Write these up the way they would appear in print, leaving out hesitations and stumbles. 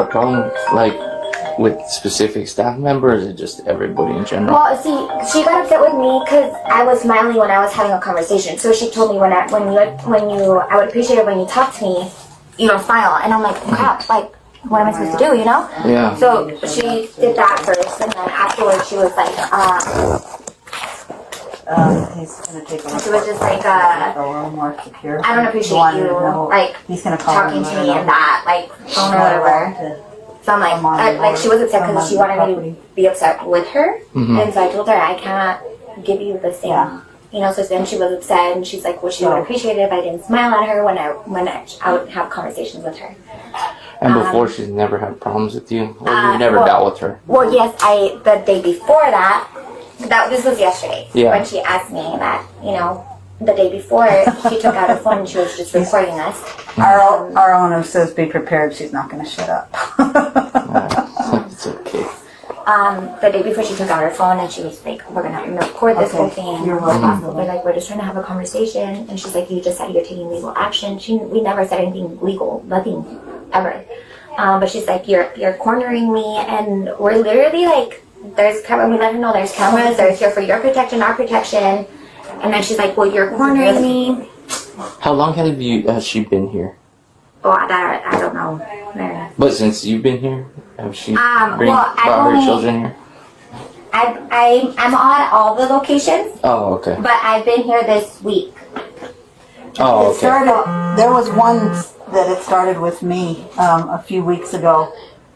a problem, like, with specific staff members, or just everybody in general? Well, see, she got upset with me because I was smiling when I was having a conversation. So she told me I would appreciate it when you talk to me, you know, smile. And I'm like, crap, like, what am I supposed to do, you know? Yeah. So she did that first, and then afterwards she was like, he's gonna take a she was just like, a little more secure. I don't appreciate you, like, he's gonna call talking to me and that, like, phone or whatever. So I'm like, she was upset because she wanted me to be upset with her. Mm-hmm. And so I told her, I can't give you the same, you know, so then she was upset, and she's like, well, she would appreciate it if I didn't smile at her when I would have conversations with her. And before, she's never had problems with you? Or you never dealt with her? Well, yes, the day before that, this was yesterday, when she asked me that, you know, the day before, she took out her phone and she was just recording us. Our owner says be prepared, she's not going to shut up. It's okay. The day before, she took out her phone and she was like, we're going to record this whole thing. You're welcome. We're like, we're just trying to have a conversation. And she's like, you just said you're taking legal action. We never said anything legal, nothing, ever. But she's like, you're cornering me, and we're literally like, there's camera. We let her know there's cameras. They're here for your protection, our protection. And then she's like, well, you're cornering me. How long has she been here? Oh, I don't know. But since you've been here, have she brought her children here? I'm on all the locations. Oh, okay. But I've been here this week. Oh, okay. There was one that it started with me a few weeks ago.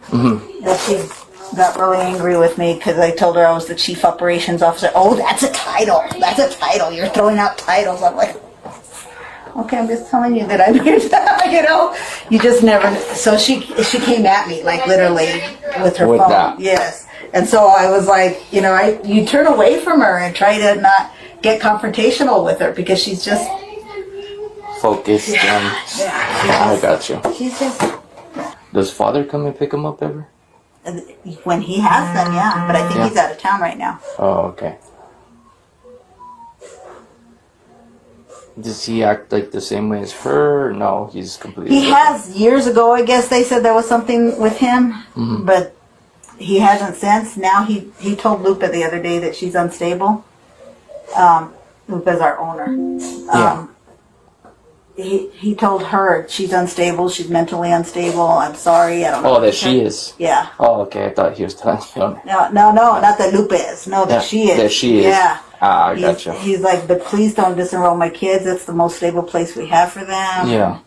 Mm-hmm. That she got really angry with me because I told her I was the chief operations officer. Oh, that's a title. That's a title. You're throwing out titles. I'm like, okay, I'm just telling you that I'm here. You know, you just never. So she came at me like literally with her phone. That. Yes, and so I was like, you know, you turn away from her and try to not get confrontational with her because she's just focused. I got you. She's just. Does father come and pick him up ever? When he has them, yeah. But I think he's out of town right now. Oh, okay. Does he act like the same way as her? No, he's completely He has years ago, I guess they said there was something with him, but he hasn't since. Now he told Lupa the other day that she's unstable. Lupa's our owner. He told her she's unstable, she's mentally unstable. I'm sorry, I don't know. Oh, that she is? Yeah. Oh, okay, I thought he was telling you. No, not that Lupa is. No, that she is. That she is. Yeah. Ah, I gotcha. He's like, but please don't disenroll my kids. It's the most stable place we have for them. Yeah.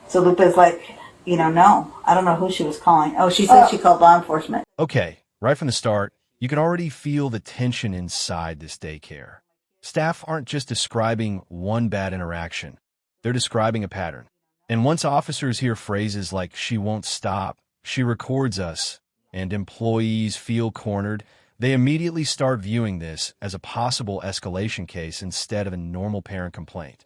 So Lupa's like, you know, no. I don't know who she was calling. Oh, she said she called law enforcement. Okay, right from the start, you can already feel the tension inside this daycare. Staff aren't just describing one bad interaction. They're describing a pattern. And once officers hear phrases like, she won't stop, she records us, and employees feel cornered, they immediately start viewing this as a possible escalation case instead of a normal parent complaint.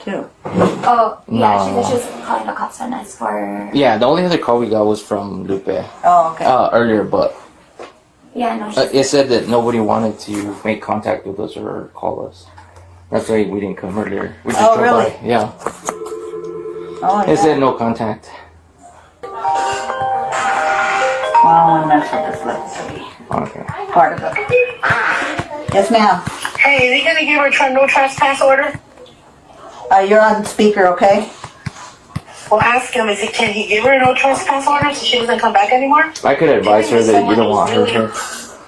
Too. Oh, yeah, she said she was calling the cops on us for... Yeah, the only other call we got was from Lupe. Oh, okay. Earlier, but... Yeah, no, it said that nobody wanted to make contact with us or call us. That's why we didn't come earlier. We just drove really? by. Yeah. Oh, yeah. It said no contact. Well, I'm going to mess with this. Let's see. Okay. Part of it. Yes, ma'am. Hey, is he gonna give her a no trespass order? You're on speaker, okay? Well, ask him, can he give her a no trespass order so she doesn't come back anymore? I could advise her that you don't want her here.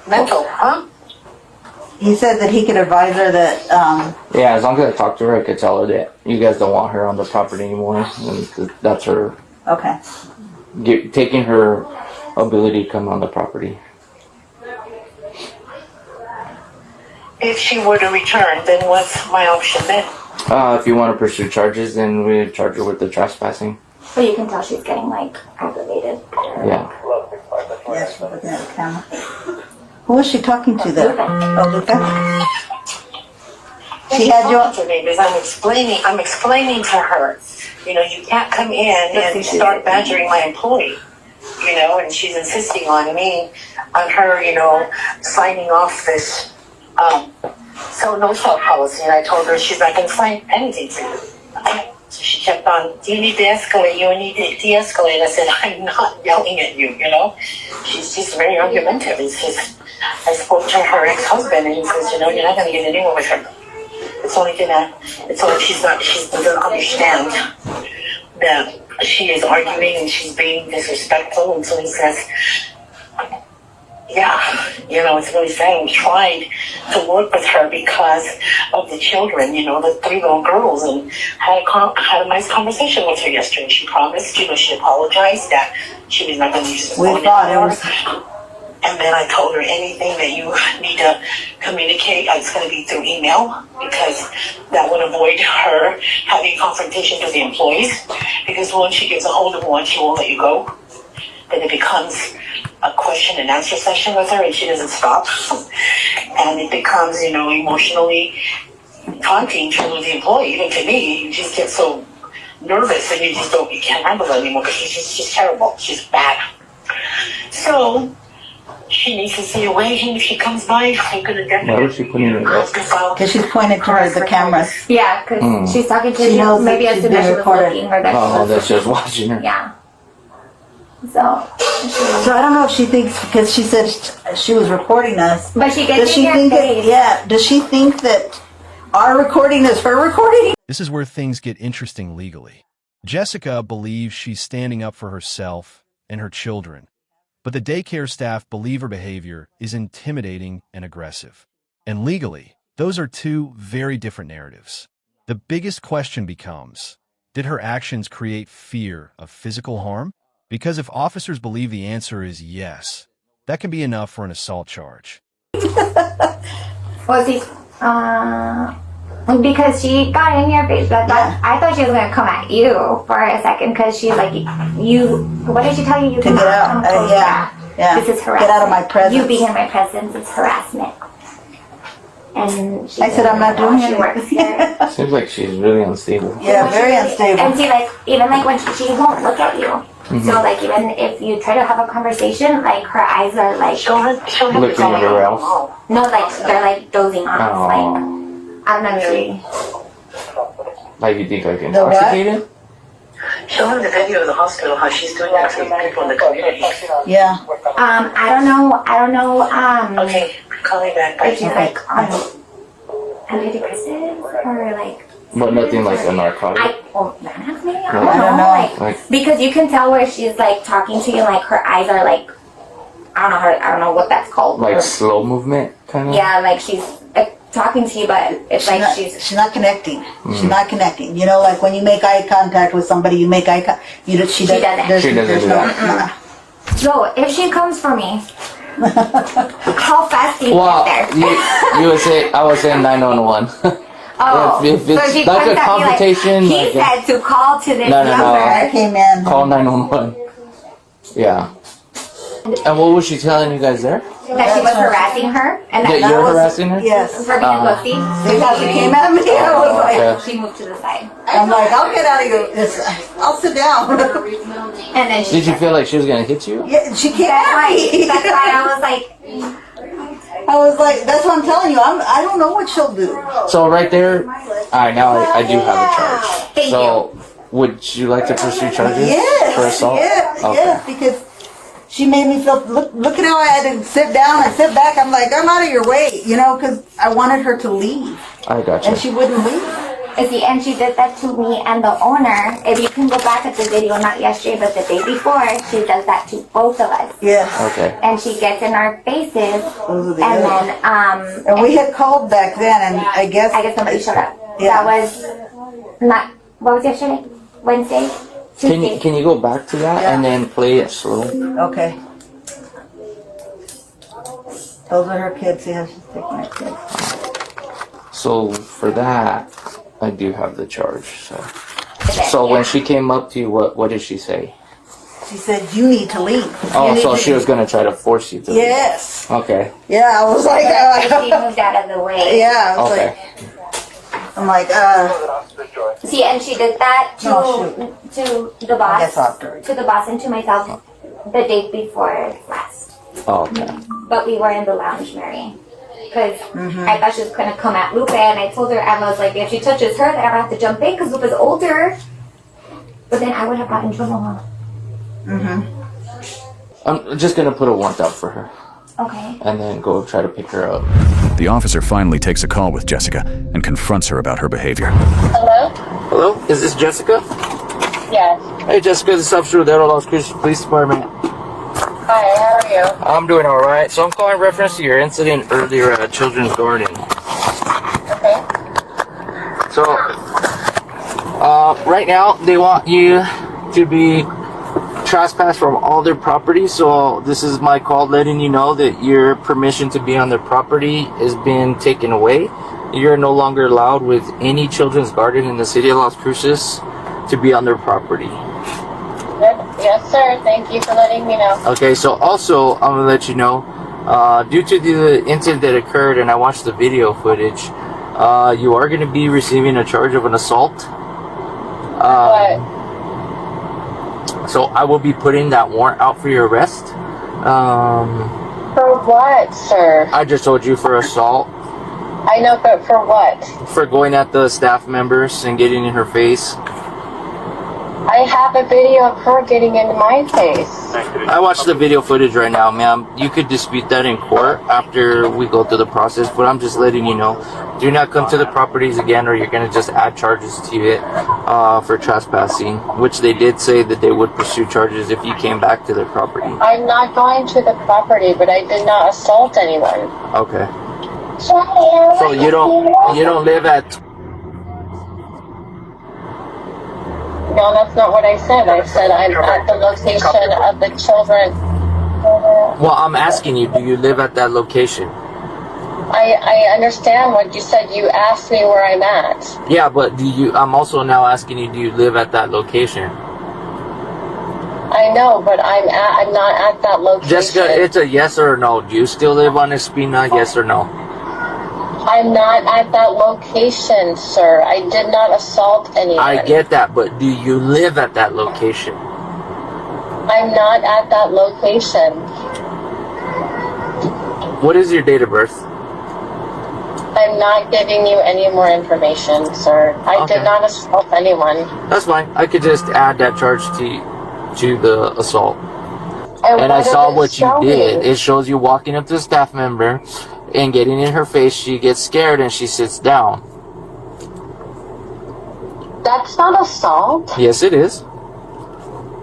Mental, huh? He said that he could advise her that, Yeah, as long as I talk to her, I could tell her that you guys don't want her on the property anymore. And that's her okay. taking her ability to come on the property. If she were to return, then what's my option then? If you want to pursue charges, then we charge her with the trespassing. But you can tell she's getting, like, aggravated. Yeah. Yes, she's looking at the camera. Who was she talking to there? Oh, Luca? She had your... What's her name is I'm explaining to her, you know, you can't come in and start badgering my employee, you know, and she's insisting on me, on her, you know, signing off this, so no fault policy. And I told her, she's not going to sign anything for you. So she kept on, do you need to escalate? You need to de-escalate. I said, I'm not yelling at you, you know. She's just very argumentative. It's just, I spoke to her ex-husband and he says, you know, you're not going to get anywhere with her. It's only she doesn't understand that she is arguing and she's being disrespectful. And so he says, yeah, you know, it's really sad. We tried to work with her because of the children, you know, the 3 little girls, and had a nice conversation with her yesterday. She promised, you know, she apologized that she was not going to use the phone anymore. And then I told her anything that you need to communicate, it's going to be through email, because that would avoid her having confrontation with the employees. Because once she gets a hold of one, she won't let you go. Then it becomes a question and answer session with her, and she doesn't stop. And it becomes, you know, emotionally taunting to the employee. Even to me, you just get so nervous and you can't handle it anymore because she's terrible. She's bad. So she needs to stay away. And if she comes by, I'm going to definitely. Why was she putting it up? Because she's pointing towards the cameras. Yeah, because she's talking to She knows you. Maybe that as she's soon as she being was recorded. looking or that Oh, she that's was. just watching her. Yeah. So So I don't know if she thinks, because she said she was recording us. but she Does gets she in think your that? face. Yeah. Does she think that our recording is her recording? This is where things get interesting legally. Jessica believes she's standing up for herself and her children, but the daycare staff believe her behavior is intimidating and aggressive. And legally, those are 2 very different narratives. The biggest question becomes, did her actions create fear of physical harm? Because if officers believe the answer is yes, that can be enough for an assault charge. Was he? Because she got in your face. I thought she was gonna come at you for a second because she's like, you. What did she tell you? You To get out. Yeah. This is harassment. Get out of my presence. You being in my presence is harassment. And she I said, I'm not doing she it. works here. Seems like she's really unstable. Yeah, very unstable. And see, like, even like when she won't look at you. So like even if you try to have a conversation, like her eyes are like She'll have Looking to everywhere else. no, like they're like dozing off. Oh. Like I'm not really. Like you think like The what? intoxicated? She'll have the video of the hospital, how she's doing that to people in the community. Yeah. I don't know. Okay, call me back. If she's like on antidepressants or like. But nothing like a narcotic. I don't I don't know. Like, Like- because you can tell where she's like talking to you, like her eyes are like, I don't know what that's called. Like slow movement, kind of. Yeah, like she's talking to you, but it's like She's not connecting. She's not connecting. You know, like when you make eye contact with somebody, you make eye contact. She doesn't. She doesn't there's do no- that. So if she comes for me, how fast do you Well, get there? you would say I was saying 911. Oh, if it's so she like comes a at me like, confrontation, he like said to call to this No, no, no. number. I came in. Call 911. Yeah. And what was she telling you guys there? That she was harassing her, and That that you're was- harassing her? Yes. for being a pussy. Because she came at me. I was like, Okay. She moved to the side, I'm like, I'll get out of your. I'll sit down. and then she. Did you feel like she was gonna hit you? Yeah, she came That's at why. me. That's why I was like, I was like, that's what I'm telling you. I don't know what she'll do. So right there, alright, now I do have a charge. Thank So would you like to pursue charges Yes. for assault? Yes. Okay. Yes. Because she made me feel. Look at how I had to sit down and sit back. I'm like, I'm out of your way, you know, because I wanted her to leave, I gotcha. and she wouldn't leave. see, and she did that to me and the owner. If you can go back at the video, not yesterday, but the day before, she does that to both of us. Yes. Okay. And she gets in our faces, Those are the and others. then And we had called back then, and I guess somebody showed up. Yeah. That was not. What was yesterday? Wednesday. Tuesday. Can you go back to that Yeah. and then play it slow? Okay. Those are her kids. See how she's taking her kids. So for that, I do have the charge. So when she came up to you, what did she say? She said, "You need to leave." Oh, You need so to she was gonna try to force you to. Yes. Okay. Yeah, I was like, She moved out of the way. yeah. I was Okay. like, I'm like, See, and she did that to No, to the boss, guess after. to the boss, and to myself the day before last. Oh, okay. But we were in the lounge, Mary. because I thought she was going to come at Lupe, and I told her, I was like, if she touches her, then I'm going to have to jump in because Lupe's older. But then I would have gotten in trouble, huh? I'm just gonna put a warrant out for her. Okay. And then go try to pick her up. The officer finally takes a call with Jessica and confronts her about her behavior. Hello? Hello? Is this Jessica? Yes. Hey Jessica, this is Officer Rodero, Las Cruces Police Department. Hi, how are you? I'm doing alright. So I'm calling in reference to your incident earlier at Children's Garden. Okay. So, right now, they want you to be trespassed from all their property. So this is my call letting you know that your permission to be on their property has been taken away. You're no longer allowed with any children's garden in the city of Las Cruces to be on their property. Yes, sir. Thank you for letting me know. Okay, so also I'm gonna let you know, due to the incident that occurred, and I watched the video footage, you are gonna be receiving a charge of an assault. What? So I will be putting that warrant out for your arrest. For what, sir? I just told you for assault. I know, but for what? For going at the staff members and getting in her face. I have a video of her getting into my face. I watched the video footage right now, ma'am. You could dispute that in court after we go through the process, but I'm just letting you know. Do not come to the properties again, or you're going to just add charges to it for trespassing, which they did say that they would pursue charges if you came back to their property. I'm not going to the property, but I did not assault anyone. Okay. So you don't live at... No, that's not what I said. I said I'm at the location of the children. Well, I'm asking you, do you live at that location? I understand what you said. You asked me where I'm at. Yeah, but I'm also now asking you, do you live at that location? I know, but I'm not at that location. Jessica, it's a yes or no. Do you still live on Espina, yes or no? I'm not at that location, sir. I did not assault anyone. I get that, but do you live at that location? I'm not at that location. What is your date of birth? I'm not giving you any more information, sir. I did not assault anyone. That's fine. I could just add that charge to the assault. And I saw what you did. It shows you walking up to a staff member and getting in her face. She gets scared and she sits down. That's not assault. Yes, it is.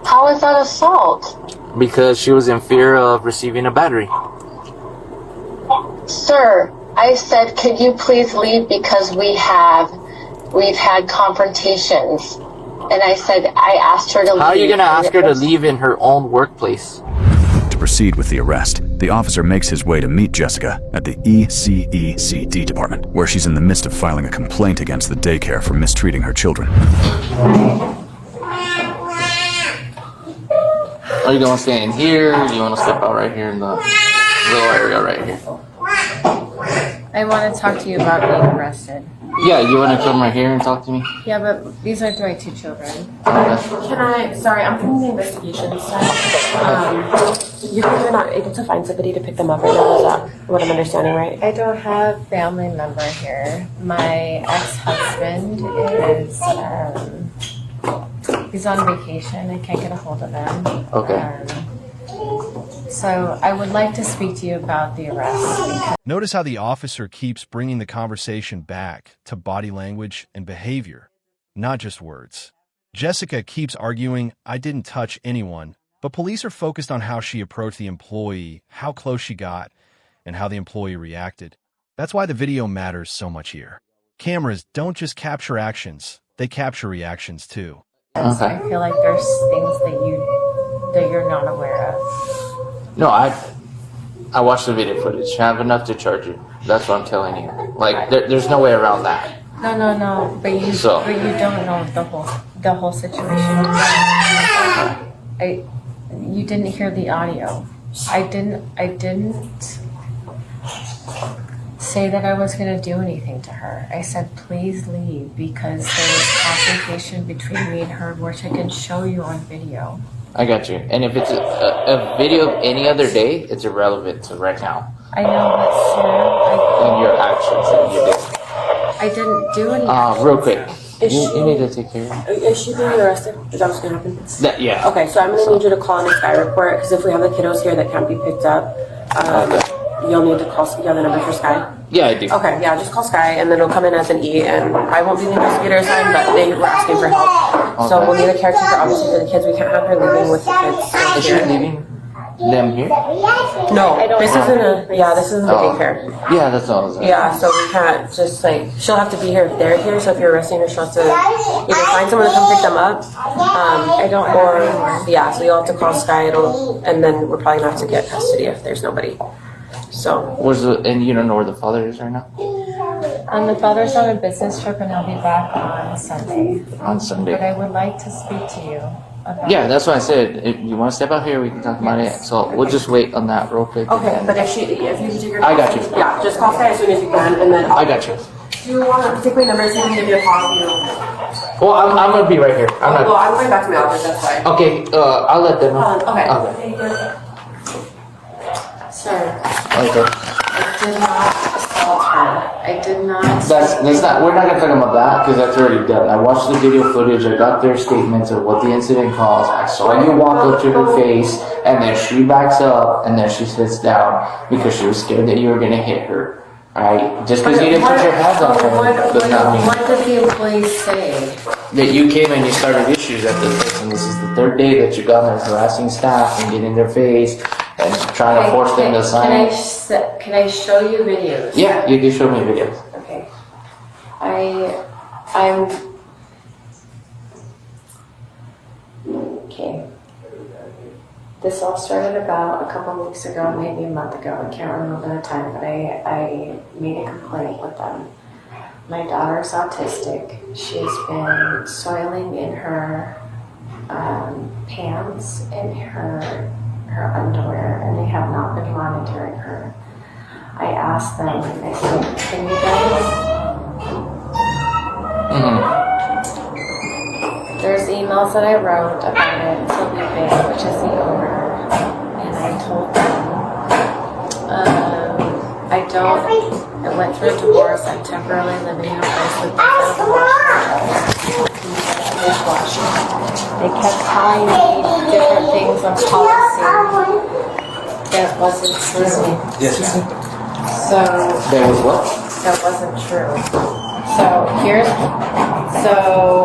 How is that assault? Because she was in fear of receiving a battery. Sir, I said, could you please leave because we've had confrontations. And I said, I asked her to leave. How are you going to ask her to leave in her own workplace? To proceed with the arrest, the officer makes his way to meet Jessica at the ECECD department, where she's in the midst of filing a complaint against the daycare for mistreating her children. Are you going to stay in here? Or do you want to step out right here in the little area right here? I want to talk to you about being arrested. Yeah, you want to come right here and talk to me? Yeah, but these are my two children. Sorry, I'm from the investigation side. You guys are not able to find somebody to pick them up right now, is that what I'm understanding, right? I don't have family member here. My ex-husband is, he's on vacation. I can't get a hold of him. Okay. So I would like to speak to you about the arrest. Notice how the officer keeps bringing the conversation back to body language and behavior, not just words. Jessica keeps arguing, I didn't touch anyone, but police are focused on how she approached the employee, how close she got, and how the employee reacted. That's why the video matters so much here. Cameras don't just capture actions, they capture reactions too. Okay. I feel like there's things that you're not aware of. No, I watched the video footage. I have enough to charge you. That's what I'm telling you. Like, there's no way around that. No. But you don't know the whole situation. You didn't hear the audio. I didn't say that I was going to do anything to her. I said, please leave, because there was confrontation between me and her, which I can show you on video. I got you. And if it's a video of any other day, it's irrelevant to right now. I know, but sir, actions that you did. I didn't do anything. Real quick. Is You she- need to take care of it. Is she being arrested? Is that what's gonna happen? Yeah. Okay, so I'm gonna need you to call in a Sky report, because if we have the kiddos here that can't be picked up, you'll need to call, you have the number for Sky? Yeah, I do. Okay, yeah, just call Sky, and then it'll come in as an E, and I won't be the investigator assigned, but they were asking for help. So Okay. we'll need a caretaker, obviously, for the kids. We can't have her living with the kids. Is she leaving them here? No, this isn't a Oh. daycare. Yeah, that's all I was asking. Yeah, so we can't just like, she'll have to be here if they're here, so if you're arresting her, she'll have to either find someone to come pick them up, I don't have or, anyone. yeah, so you'll have to call Sky, and then we're probably gonna have to get custody if there's nobody. So, And you don't know where the father is right now? The father's on a business trip and he'll be back on Sunday. On But Sunday. I would like to speak to you about. Yeah, that's what I said. If you want to step out here, we can talk about it. So we'll just wait on that real quick. okay, but if you can take her. I got you. Yeah, just call Sky as soon as you can, and then I got you. do you want to take my number so you can give you a call? You know. Well, I'm gonna be right here. I'm Well, not. I'm going back to my office, that's why. Okay. I'll let them know. Okay. Okay. Sir, Okay. I did not assault her. I did not. That's not. We're not gonna talk about that because that's already done. I watched the video footage. I got their statements of what the incident caused. I saw you walk up to her face, and then she backs up, and then she sits down because she was scared that you were gonna hit her. Alright, just because you didn't put your hands on her does not mean What did the employees say? that you came and you started issues at this place. And this is the third day that you got her harassing staff and getting in their face and trying to force them to sign. Can I show you videos? Yeah, you can show me videos. Okay. I'm. Okay. This all started about a couple of weeks ago, maybe a month ago. I can't remember the time, but I made a complaint with them. My daughter's autistic. She's been soiling in her pants and her underwear, and they have not been monitoring her. I asked them, I said, can you guys? There's emails that I wrote about it to Lupe, which is the owner, and I told them, I went through a divorce. I'm temporarily living in a place with dishwashing. They kept telling me different things on policy that wasn't true. Yes. So There was what? that wasn't true. So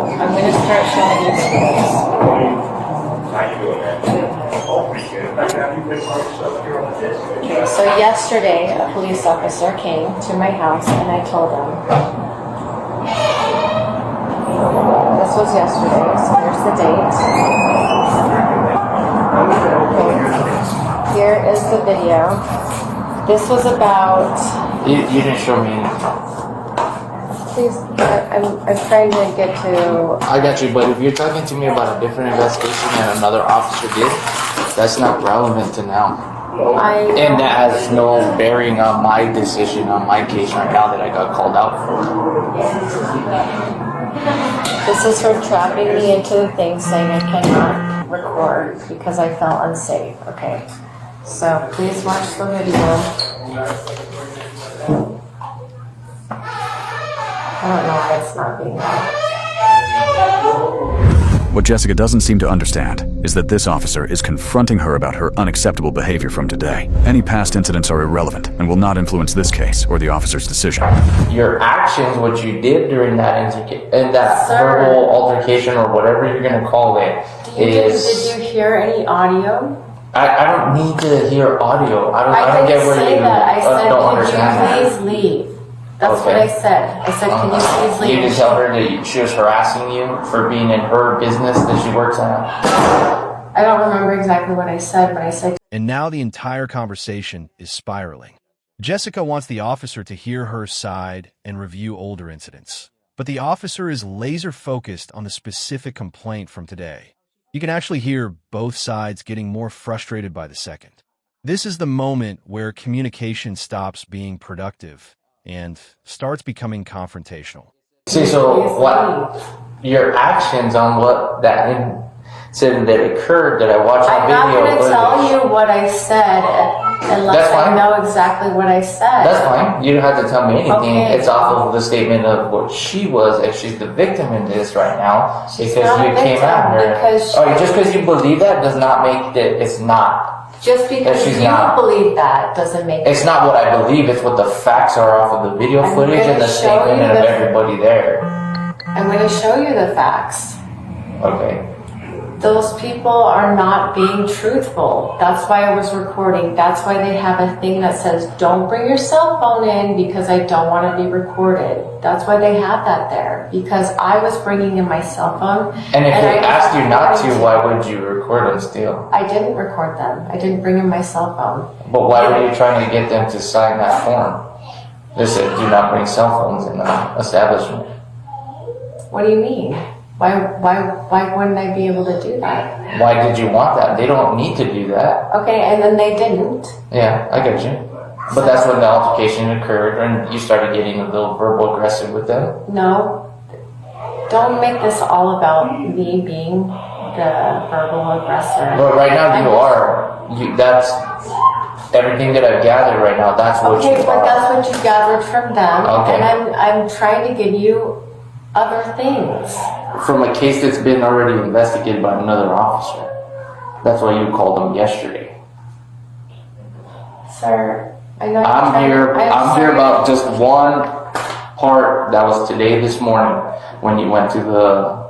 I'm gonna start showing you videos. Okay, so yesterday a police officer came to my house and I told him. This was yesterday, so here's the date. Here is the video. This was about. You didn't show me anything. Please, I'm trying to get to. I got you, but if you're talking to me about a different investigation that another officer did, that's not relevant to now. And that has no bearing on my decision on my case right now that I got called out for. This is her trapping me into the thing saying I cannot record because I felt unsafe. Okay, so please watch the video. I don't know why it's not being on. What Jessica doesn't seem to understand is that this officer is confronting her about her unacceptable behavior from today. Any past incidents are irrelevant and will not influence this case or the officer's decision. Your actions, what you did during that Sir. verbal altercation or whatever you're gonna call it, Did you hear any audio? I don't need to hear audio. I don't I get didn't where say you that. I said, don't understand can that. you please leave? That's what Okay. I said. I said, can you please leave? You didn't tell her that she was harassing you for being in her business that she works at? I don't remember exactly what I said, but I said. And now the entire conversation is spiraling. Jessica wants the officer to hear her side and review older incidents. But the officer is laser focused on the specific complaint from today. You can actually hear both sides getting more frustrated by the second. This is the moment where communication stops being productive and starts becoming confrontational. See, so what your actions on what that incident that occurred that I watched on I'm not video. going to tell you what I said unless That's fine. I know exactly what I said. That's fine. You don't have to tell me anything. Okay. It's off of the statement of what she was, and she's the victim in this right now because not a you came victim at her. because she- Just because you believe that does not make it. It's not. Just because she's you not. believe that doesn't make It's not what I believe. It's what the facts are off of the video I'm footage gonna and the show statement you of the- everybody there. I'm going to show you the facts. Okay. Those people are not being truthful. That's why I was recording. That's why they have a thing that says, don't bring your cell phone in because I don't want to be recorded. That's why they have that there. Because I was bringing in my cell phone. And if I they was asked you not to, recording why would you record them still? I didn't record them. I didn't bring in my cell phone. But why were you trying to get them to sign that form? They said, do not bring cell phones in the establishment. What do you mean? Why wouldn't I be able to do that? Why did you want that? They don't need to do that. Okay, and then they didn't. Yeah, I get you. But that's when the altercation occurred and you started getting a little verbal aggressive with them. No. Don't make this all about me being the verbal aggressor. But right now you are. That's everything that I've gathered right now. That's what Okay, you but are. that's what you gathered from them. Okay. And I'm trying to give you other things. From a case that's been already investigated by another officer. That's why you called them yesterday. Sir, I know I'm here about just one part that was today, this morning, when you went to the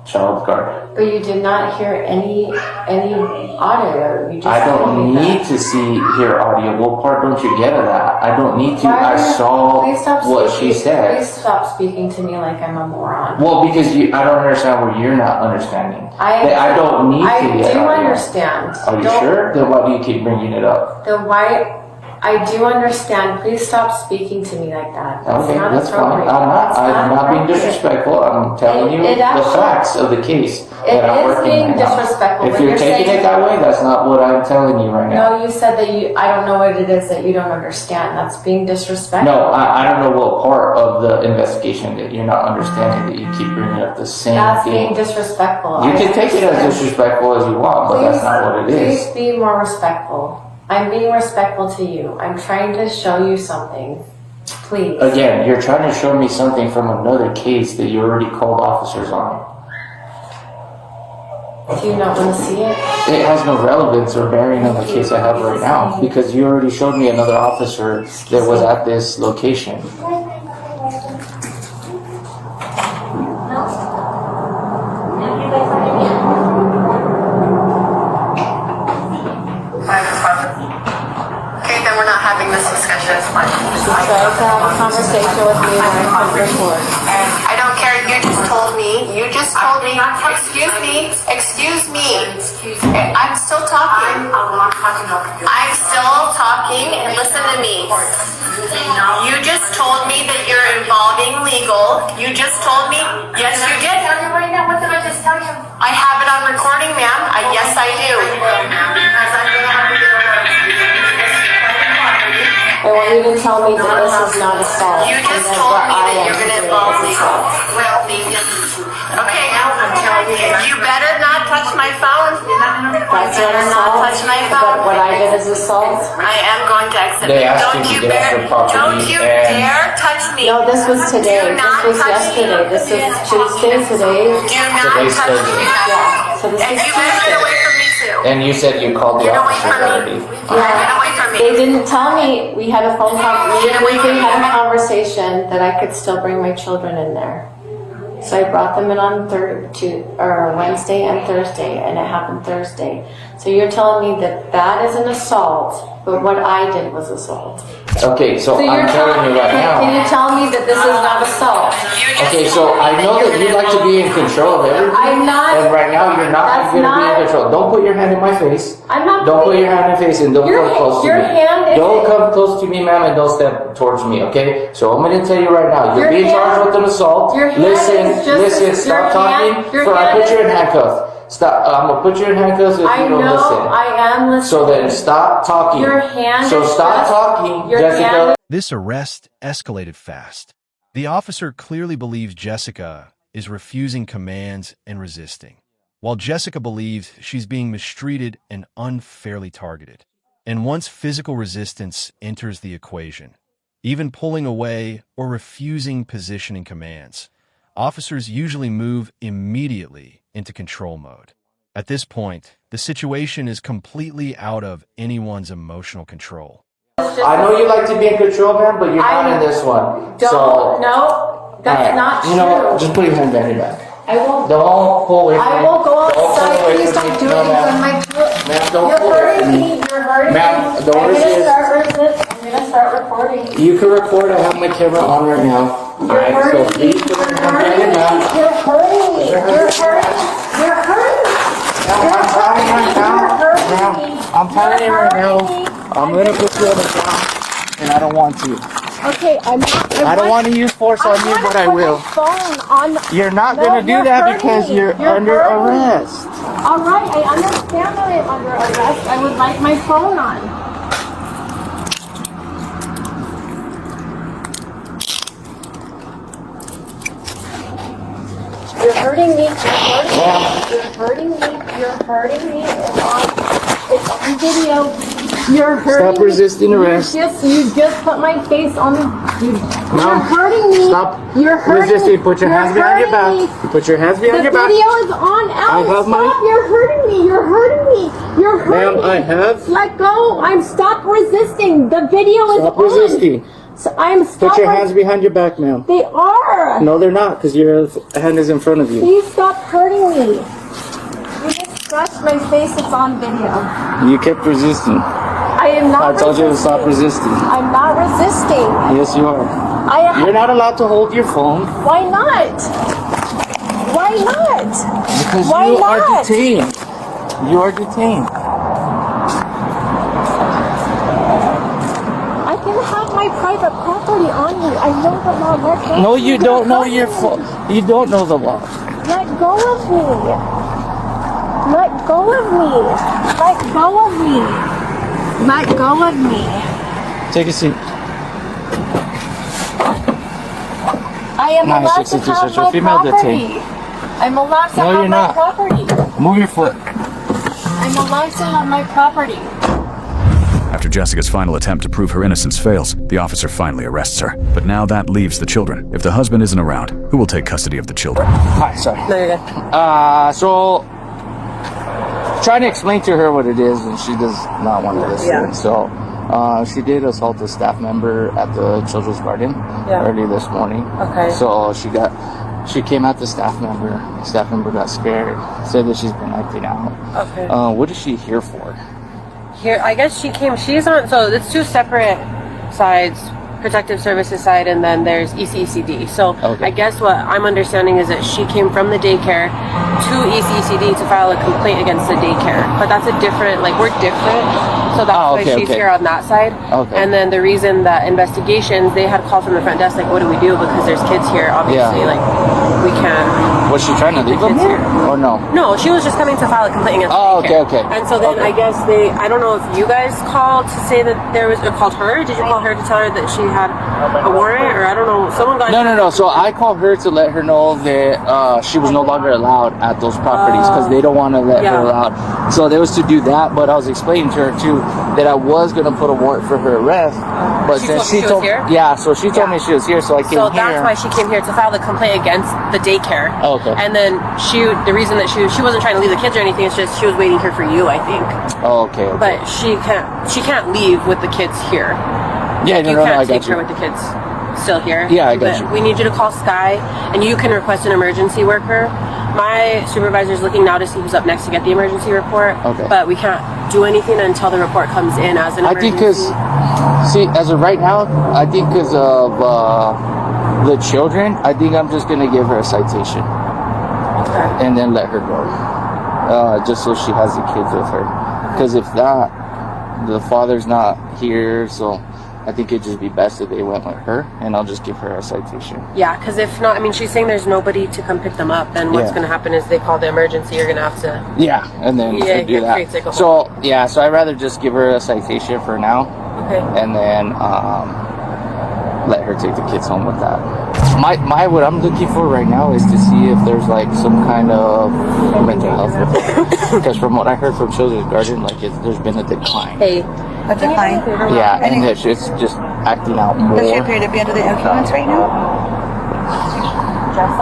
child guard. But you did not hear any audio. You just I told don't me need that. to hear audio. What part don't you get of that? I don't need to. Why I are you- saw Please stop what speaking- she said. Please stop speaking to me like I'm a moron. Well, because I don't understand what you're not understanding. I don't need to I get do audio. understand. Are you sure? Then why do you keep bringing it up? Then why? I do understand. Please stop speaking to me like that. Okay, not that's fine. appropriate. I'm not being appropriate. disrespectful. I'm telling you It the actually- facts of the case It that I'm is working being right now. disrespectful If when you're you're taking saying- it that way, that's not what I'm telling you right now. No, you said that I don't know what it is that you don't understand. That's being disrespectful. No, I don't know what part of the investigation that you're not understanding that you keep bringing up the same That's thing. being disrespectful. You can take it as disrespectful as you want, but that's not what it is. Please be more respectful. I'm being respectful to you. I'm trying to show you something. Please. Again, you're trying to show me something from another case that you already called officers on. Do you not want to see it? It has no relevance or bearing on the case I have right now because you already showed me another officer that was at this location. Okay, then we're not having this discussion. It's fine. She tried to have a conversation with me and I couldn't record. I don't care. You just told me. Excuse me. I'm still talking. I'm still talking and listen to me. You just told me that you're involving legal. You just told me. Yes, you did. Tell me right now. What did I just tell you? I have it on recording, ma'am. Yes, I do. Because I'm gonna have to get over I want you to tell me that this is not assault. You and just that told what me I that am you're going to doing involve is legal. assault. Well, okay, now I'm telling you. You better not touch my phone. That's You not better not touch assault. my But phone. what I did is assault. I am going to exit. They asked Don't you you to get off dare, the property don't you and- dare touch me. No, this was today. Do This not was touch yesterday. me. This is Tuesday today. Do not Today's touch me. Thursday. Yeah. So this And is you better get Tuesday. away from me too. And you said you called the Get away officers from already. me. Get away from me. They didn't tell me. We had a phone call. We had a conversation that I could still bring my children in there. So I brought them in on Wednesday and Thursday, and it happened Thursday. So you're telling me that is an assault, but what I did was assault. Okay, so I'm telling you right Can now. you tell me that this is not assault? Okay, so I know that you like to be in control of everything. I'm not. And right now you're not That's going to be not- in control. Don't put your hand in my face. I'm not. Don't put your hand in my face and don't Your- come close to your me. hand is- Don't come close to me, ma'am, and don't step towards me, okay? So I'm going to tell you right now, you're Your being hand- charged with an assault. your hand Listen, is just- stop your talking hand- your before I hand put you is- in handcuffs. Stop, I'm going to put you in handcuffs if I you don't know. listen. I am listening. So then stop talking. Your hand So is stop just- talking, your Jessica. hand- This arrest escalated fast. The officer clearly believes Jessica is refusing commands and resisting. while Jessica believes she's being mistreated and unfairly targeted. And once physical resistance enters the equation, even pulling away or refusing positioning commands, officers usually move immediately into control mode. At this point, the situation is completely out of anyone's emotional control. I know you like to be in control, man, but you're not in this one. No, that's not true. You know what? Just put your hand behind your back. I won't. Don't pull away from me. I will go outside. Don't pull away Please from don't me. do No, it in front of my Ma'am, don't You're pull away hurting from me. me. You're hurting Ma'am, me. the worst is- I'm gonna start recording. You can record. I have my camera on right now. Alright, so please put your hand behind your back. You're hurting me. You're hurting. You're hurting. I'm telling you right now. I'm telling you right now. I'm gonna put you on the ground, and I don't want to. Okay, I'm not. I don't want to use force on you, but I will. Phone on. You're not No, gonna do you're that hurting because me. you're under hurting me. arrest. All right, I understand that I'm under arrest. I would like my phone on. You're hurting me. You're hurting me. You're hurting me. You're hurting me. It's on video. You're hurting Stop resisting arrest. You just put my face on the. You're hurting me. Stop You're hurting resisting. me. Put your hands behind your back. Put your hands behind The your back. video is on. Alex, I have my- stop. You're hurting me. You're hurting me. You're hurting Ma'am, I me. have. Let go. Stop resisting. The video is Stop on. resisting. So I'm stop. Put your hands behind your back, ma'am. They are. No, they're not, because your hand is in front of you. Please stop hurting me. You just scratched my face. It's on video. You kept resisting. I am not. I told you to stop resisting. I'm not resisting. Yes, you are. You're not allowed to hold your phone. Why not? Why not? Because Why you not? are detained. You are detained. I can have my private property on me. I know the law. Let go. No, you don't know your You don't know the law. Let go of me. Let go of me. Let go of me. Let go of me. Take a seat. I am allowed to 962 have Central, my female property. detained. I'm allowed to No, have you're my not. property. Move your foot. I'm allowed to have my property. After Jessica's final attempt to prove her innocence fails, the officer finally arrests her. But now that leaves the children. If the husband isn't around, who will take custody of the children? Hi, sorry. No, you're good. So trying to explain to her what it is, and she does not want to listen. Yeah. So she did assault a staff member at the children's garden early this morning. Okay. So she came at the staff member. Staff member got scared, said that she's been acting out. Okay. What is she here for? Here, I guess she's on, so it's two separate sides, protective services side, and then there's ECCD. So Okay. I guess what I'm understanding is that she came from the daycare to ECCD to file a complaint against the daycare. But that's a different, we're different. So that's why she's here on that side. Okay. And then the reason that investigations, they had called from the front desk, what do we do? Because there's kids here, obviously, we can. Was she trying to leave them here? Or no? No, she was just coming to file a complaint against Oh, the daycare. okay. And so then I guess I don't know if you guys called to say that called her? Did you call her to tell her that she had a warrant? Or I don't know, someone got... No. So I called her to let her know that she was no longer allowed at those properties because they don't want to let her allowed. So there was to do that, but I was explaining to her too that I was going to put a warrant for her arrest. But since she told me she was here? Yeah, so she told me she was here, so I came here. So that's why she came here to file the complaint against the daycare. Oh, okay. And then the reason that she wasn't trying to leave the kids or anything, it's just she was waiting here for you, I think. Oh, okay. But she can't leave with the kids here. Yeah, You can't take her with the kids still here. Yeah, I got But you. we need you to call Sky, and you can request an emergency worker. My supervisor's looking now to see who's up next to get the emergency report. Okay. But we can't do anything until the report comes in as an I emergency. think as of right now, I think because of the children, I think I'm just going to give her a citation. Okay. And then let her go. Just so she has the kids with her. Because if not, the father's not here, so I think it'd just be best if they went with her, and I'll just give her a citation. Yeah, because if not, she's saying there's nobody to come pick them up, then what's going to happen is they call the emergency, you're going to have to... Yeah, and then do it that. creates like a So I'd rather just give her a citation for now, Okay. and then let her take the kids home with that. what I'm looking for right now is to see if there's like some kind of mental health because from what I heard from Children's Garden, like there's been a decline. A decline? Yeah, and it's just acting out more. Does she appear to be under the influence right now?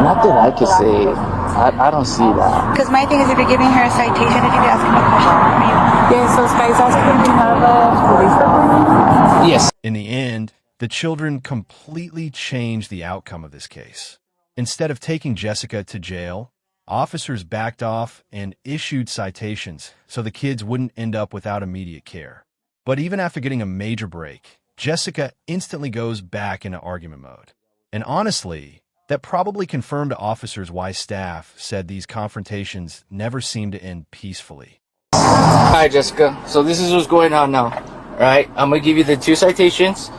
Not that I could say. I don't see that. Because my thing is, if you're giving her a citation, if you ask him a question, Yeah, so Sky's asking, do you have a police report? Yes. In the end, the children completely changed the outcome of this case. Instead of taking Jessica to jail, officers backed off and issued citations so the kids wouldn't end up without immediate care. But even after getting a major break, Jessica instantly goes back into argument mode. And honestly, that probably confirmed to officers why staff said these confrontations never seem to end peacefully. Hi, Jessica. So this is what's going on now. All right, I'm going to give you the 2 citations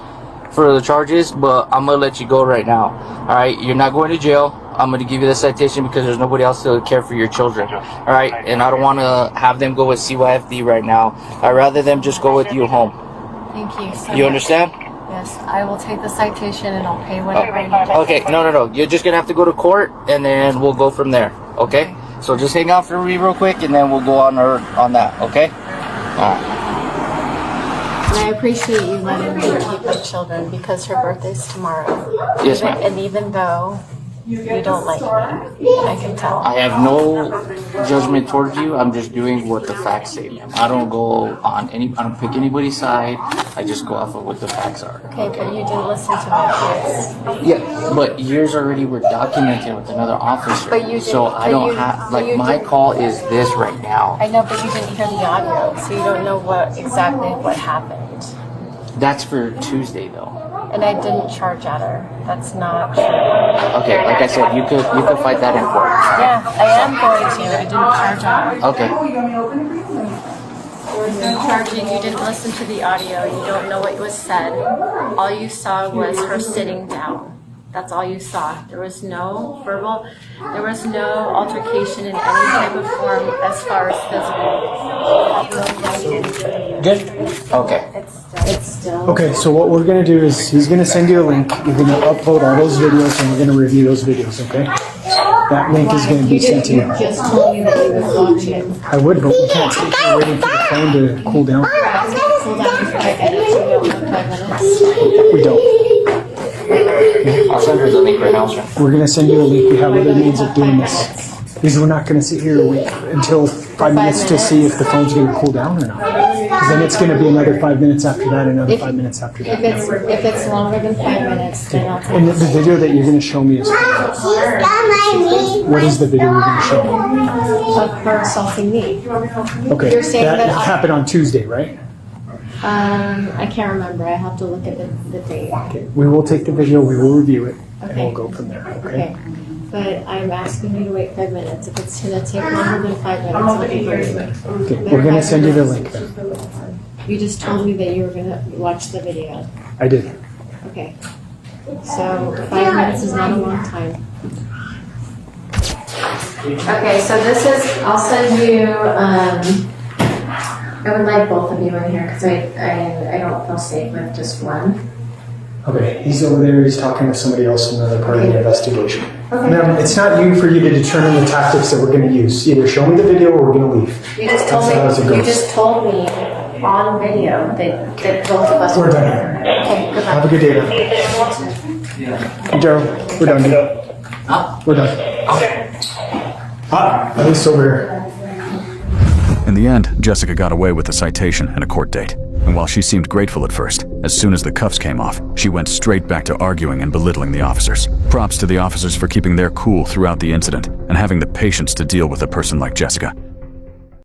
for the charges, but I'm going to let you go right now. All right, you're not going to jail. I'm going to give you the citation because there's nobody else to care for your children. All right, and I don't want to have them go with CYFD right now. I'd rather them just go with you home. Thank you so You much. understand? Yes, I will take the citation and I'll pay whatever I need. Okay, no. You're just going to have to go to court, and then we'll go from there, okay? So just hang out for me real quick, and then we'll go on that, okay? All right. And I appreciate you letting me keep my children because her birthday's tomorrow. Yes, ma'am. And even though you don't like me, I can tell. I have no judgment towards you. I'm just doing what the facts say, ma'am. I don't go on I don't pick anybody's side. I just go off of what the facts are. Okay, but you didn't listen to my kids. Yeah, but yours already were documented with another officer. But you so didn't- I but don't you- have, but like, you my didn't- call is this right now. I know, but you didn't hear the audio, so you don't know exactly what happened. That's for Tuesday, though. And I didn't charge at her. That's not true. Okay, like I said, you could fight that in court. Yeah, I am going to. I didn't charge at her. Okay. You're charging. You didn't listen to the audio. You don't know what was said. All you saw was her sitting down. That's all you saw. There was no verbal, there was no altercation in any type of form as far as physical. Good? Okay. It's still. Okay, so what we're gonna do is he's gonna send you a link. You're gonna upload all those videos and we're gonna review those videos, okay? That link is gonna be sent to you. Just told me that you would watch it. I would, but we can't sit here waiting for the phone to cool down. Hold on, if I edit you out in 5 minutes. We don't. I'll send her the link right now, sir. We're gonna send you a link. We have other means of doing this. Because we're not gonna sit here and wait until 5 minutes to see if the phone's gonna cool down or not. Because then it's gonna be another 5 minutes after that, another 5 minutes after that. If it's longer than 5 minutes, then I'll take And the video that you're gonna show me is what is the video you're gonna show me? of her assaulting me. Okay, You're saying that that I- happened on Tuesday, right? I can't remember. I have to look at the date. Okay, we will take the video, we will review it, and Okay. we'll go from there, Okay. But I'm asking you to wait 5 minutes. If it's gonna take longer than 5 minutes, I'll be very quick. Okay, we're gonna send you the link then. You just told me that you were gonna watch the video. I did. Okay. So 5 minutes is not a long time. Okay, so this is, I'll send you, I would like both of you in here because I don't feel safe with just one. Okay, he's over there, he's talking to somebody else in another part of the investigation. Now, it's not you for you to determine the tactics that we're gonna use. Either show me the video or we're gonna leave. You just told That's how it me, you goes. just told me on video that both of us. We're done here. Okay, goodbye. Have a good day now. Hey, Daryl, we're done here. We're done. At least over here. In the end, Jessica got away with a citation and a court date. And while she seemed grateful at first, as soon as the cuffs came off, she went straight back to arguing and belittling the officers. Props to the officers for keeping their cool throughout the incident and having the patience to deal with a person like Jessica.